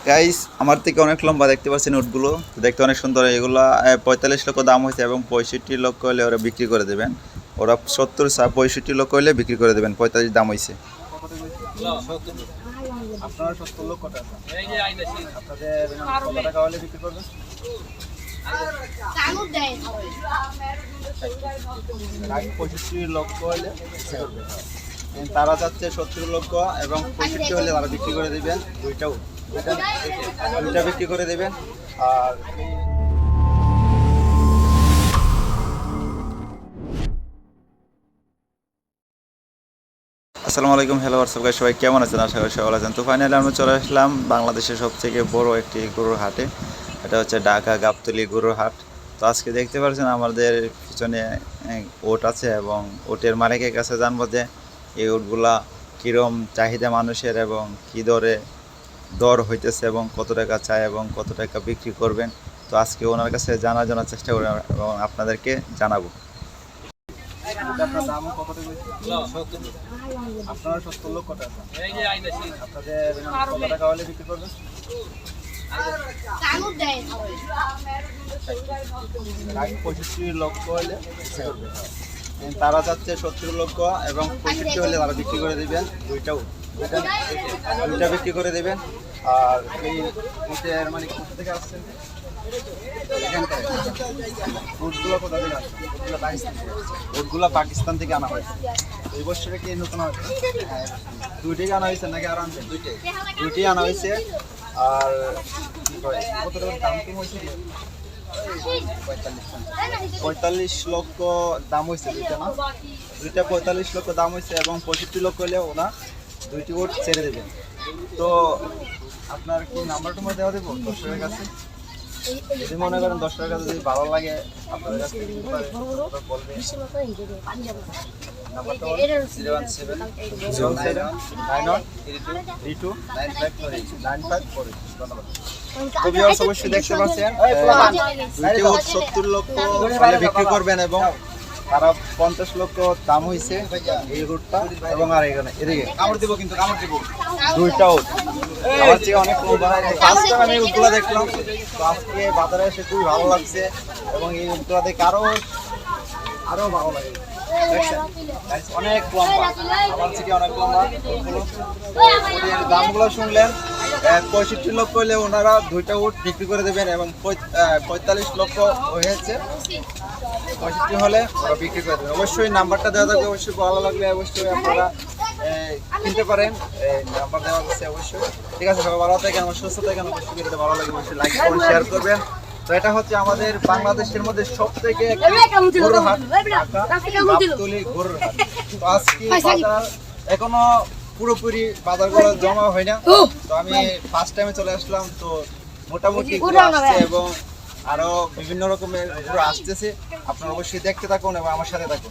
Guys আমার থেকে অনেক লম্বা দেখতে পাচ্ছেন উটগুলো, দেখতে অনেক সুন্দর। এগুলো 45 লক্ষ দাম হয়েছে এবং 65 লক্ষ হলে ওরা বিক্রি করে দেবেন। ওরা 65 লক্ষ হলে বিক্রি করে দেবেন, 45 দাম হয়েছে। আপনারা 70 লক্ষ টাকা আপনাদের কত টাকা হলে বিক্রি করবেন? 65 লক্ষ হলে তারা যাচ্ছে 70 লক্ষ এবং 65 হলে তারা বিক্রি করে দেবেন। দুইটা বিক্রি করে দেবেন। আর আসসালামু আলাইকুম, হ্যালো হোয়াটসঅ্যাপ গাইস, সবাই কেমন আছেন? আশা করি সবাই আছেন। তো ফাইনালি আমরা চলে আসলাম বাংলাদেশের সবথেকে বড় একটি গরুর হাটে। এটা হচ্ছে ঢাকা গাবতলী গরুর হাট। তো আজকে দেখতে পাচ্ছেন আমাদের পিছনে ওট আছে এবং ওটের মালিকের কাছে জানবো যে এই ওটগুলা কীরকম চাহিদা মানুষের এবং কী দর হইতেছে এবং কত টাকা চায় এবং কত টাকা বিক্রি করবেন। তো আজকে ওনার কাছে জানার চেষ্টা করব এবং আপনাদেরকে জানাবো। আপনার দাম কত টাকা? আপনারা 70 লক্ষ টাকা আপনাদের কত টাকা হলে বিক্রি করবেন? 65 লক্ষ হলে তারা যাচ্ছে 70 লক্ষ এবং 65 হলে তারা বিক্রি করে দেবেন। দুইটা বিক্রি করে দেবেন। আর এই উটের মানে কোথা থেকে আসছেন? উটগুলো কোথা থেকে আসছে? উটগুলো পাকিস্তান থেকে আনা হয়েছে। এই বছরে কি নতুন হয়েছে? দুইটাই আনা হয়েছে নাকি আর আনছেন? দুইটাই আনা হয়েছে। আর কত টাকার দাম কম হয়েছে? 45 লক্ষ দাম হয়েছে দুইটা, না? দুইটা 45 লক্ষ দাম হয়েছে এবং 65 লক্ষ হলে ওনা দুইটি উট ছেড়ে দেবেন। তো আপনার কি নাম্বার টুম্বার দেওয়া দেবো দর্শকের কাছে? যদি মনে করেন দর্শকের কাছে যদি ভালো লাগে আপনাদের কাছে বলবেন। নাম্বারটা 017913295 ধন্যবাদ। অবশ্যই দেখতে পাচ্ছেন 70 লক্ষ বিক্রি করবেন এবং তারা 50 লক্ষ দাম হয়েছে এই রুটটা এবং আর এদিকে কামড় দিব, কিন্তু কামড় দিব দুইটা উট আমার চেয়ে অনেক ফার্স্ট টাইম আমি উটগুলো দেখলাম। তো আজকে বাজারে এসে খুবই ভালো লাগছে এবং এই উটগুলো দেখে আরো ভালো লাগে। অনেক লম্বা, আমার থেকে অনেক লম্বা। দামগুলো শুনলেন, 65 লক্ষ হলে ওনারা দুইটা উট বিক্রি করে দেবেন এবং 45 লক্ষ হয়েছে, 65 হলে ওরা বিক্রি করে দেবেন। অবশ্যই নাম্বারটা দেওয়া থাকবে, অবশ্যই ভালো লাগলে অবশ্যই আপনারা কিনতে পারেন। নাম্বার দেওয়া আছে অবশ্যই। ঠিক আছে, সবাই ভালো থাকেন, আমার সুস্থ থাকেন। অবশ্যই কিনতে ভালো লাগে, অবশ্যই লাইক করুন, শেয়ার করবেন। তো এটা হচ্ছে আমাদের বাংলাদেশের মধ্যে সবথেকে গরুর হাট, গাবতলী গরুর হাট। তো আজকে বাজার এখনো পুরোপুরি বাজারগুলো জমা হয় না। তো আমি ফার্স্ট টাইমে চলে আসলাম। তো মোটামুটি আসছে এবং আরো বিভিন্ন রকমের গরু আসতেছে। আপনারা অবশ্যই দেখতে থাকুন এবং আমার সাথে থাকুন।